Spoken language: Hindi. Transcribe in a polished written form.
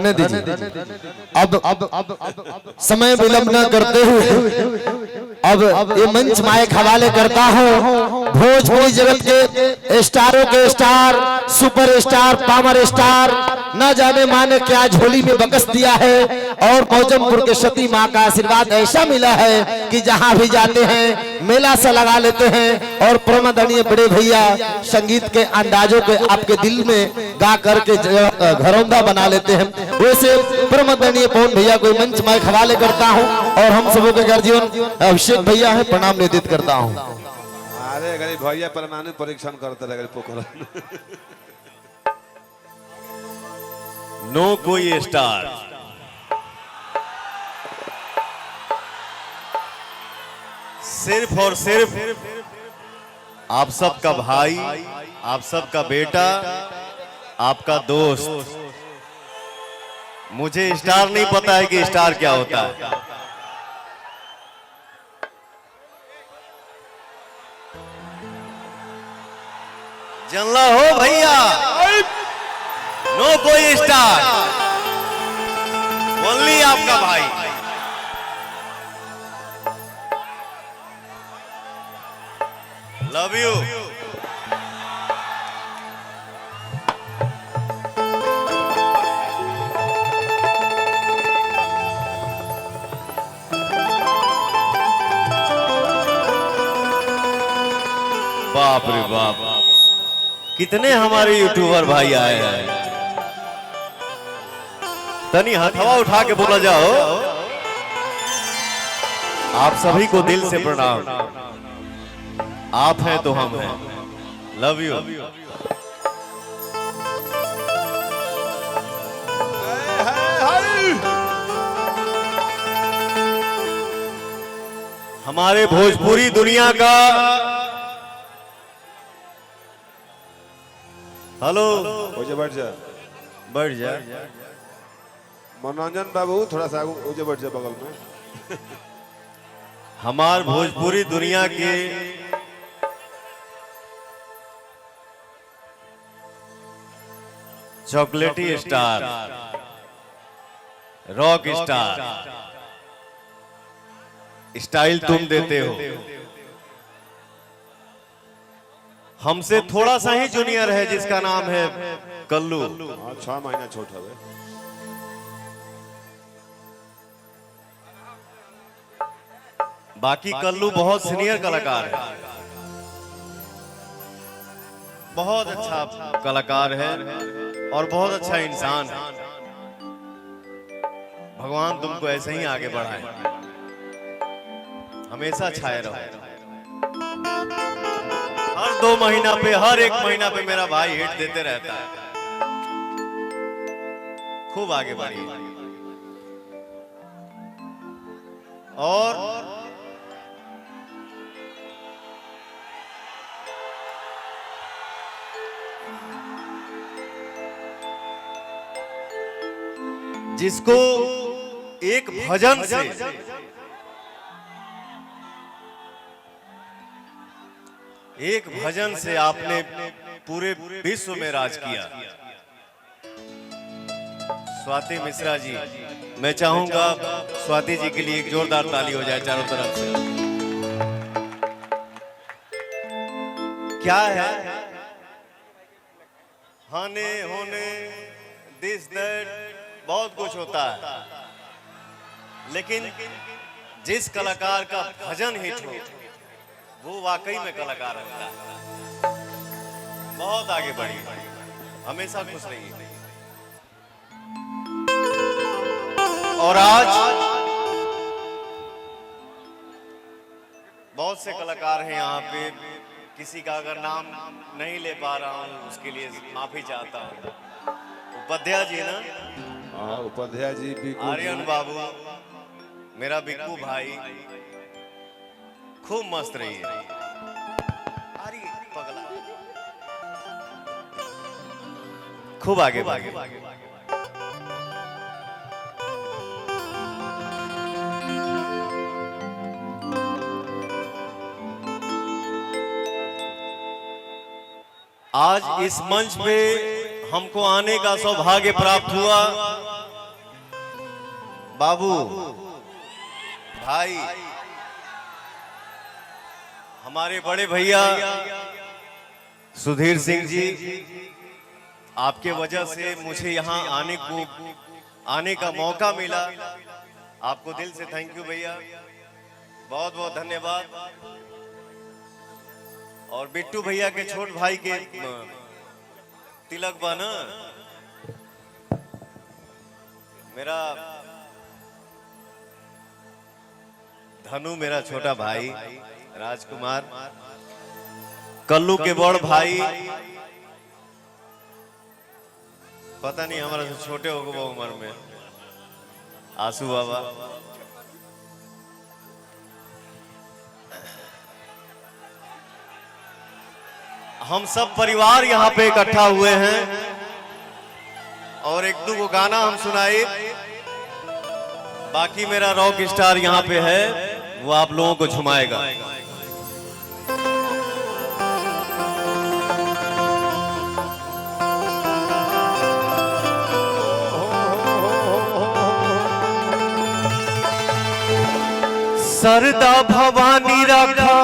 रहने दीजिए। अब समय विलंब न करते हुए अब ये मंच माइक हवाले करता हूँ भोजपुरी जगत के स्टारों के star, super star, power star, न जाने माने क्या झोली में बकस दिया है। और मौजमपुर के सती माँ का आशीर्वाद ऐसा मिला है कि जहाँ भी जाते हैं मेला सा लगा लेते हैं और प्रमदनीय बड़े भैया संगीत के अंदाजों के आपके दिल में गा करके घरौंदा बना लेते हैं। वैसे प्रमदनीय पवन भैया को मंच माइक हवाले करता हूँ और हम सबों के गर्जीवन अभिषेक भैया है प्रणाम निवेदित करता हूँ। अरे गरीब भैया परमाणु परीक्षण करते रहे पोखर नो कोई स्टार सिर्फ और सिर्फ आप सबका भाई, आप सबका बेटा, आपका दोस्त। मुझे स्टार नहीं पता है कि स्टार क्या होता है। जनला हो भैया, नो कोई स्टार, ओनली आपका भाई। Love you. बाप रे बाप, कितने हमारे यूट्यूबर भाई आए हैं। तनी हथवा उठा के बोला जाओ। आप सभी को दिल से प्रणाम। आप हैं तो हम हैं। Love you. हमारे भोजपुरी दुनिया का हेलो बैठ जा, बढ़ जा। मनोरंजन बाबू थोड़ा सा आगे बैठ जा बगल में। हमार भोजपुरी दुनिया के चॉकलेटी स्टार, रॉक स्टार, स्टाइल तुम देते हो। हमसे थोड़ा सा ही जूनियर है जिसका नाम है कल्लू। 6 महीना छोटा है। बाकी कल्लू बहुत सीनियर कलाकार है, बहुत अच्छा कलाकार है और बहुत अच्छा इंसान है। भगवान तुमको ऐसे ही आगे बढ़ाए, हमेशा छाए रहो। हर 2 महीना पे, हर 1 महीना पे मेरा भाई हिट देते रहता है। खूब आगे बढ़िए। और जिसको एक भजन से आपने पूरे विश्व में राज किया। स्वाति मिश्रा जी, मैं चाहूंगा स्वाति जी के लिए एक जोरदार ताली हो जाए चारों तरफ से। क्या है हाने होने दिस दैट बहुत कुछ होता है, लेकिन जिस कलाकार का भजन हिट हो वो वाकई में कलाकार होता है। बहुत आगे बढ़िए, हमेशा खुश रहिए। और आज बहुत से कलाकार हैं यहाँ पे, किसी का अगर नाम नहीं ले पा रहा हूँ उसके लिए माफी चाहता हूँ। उपाध्याय जी ना, उपाध्याय जी, आर्यन बाबू, मेरा बिक्कू भाई, खूब मस्त रही है। पगला खूब आगे भागे। आज इस मंच पे हमको आने का सौभाग्य प्राप्त हुआ बाबू भाई हमारे बड़े भैया सुधीर सिंह जी, आपके वजह से मुझे यहाँ आने का मौका मिला। आपको दिल से थैंक यू भैया, बहुत बहुत धन्यवाद। और बिट्टू भैया के छोट भाई के तिलक बना, मेरा धनु मेरा छोटा भाई राजकुमार, कल्लू के बड़ भाई, पता नहीं हमारा से छोटे हो गए उम्र में, आंसू बाबा। हम सब परिवार यहाँ पे इकट्ठा हुए हैं और एक दो गाना हम सुनाए। बाकी मेरा रॉक स्टार यहाँ पे है, वो आप लोगों को झुमाएगा। सरदा भवानी रखा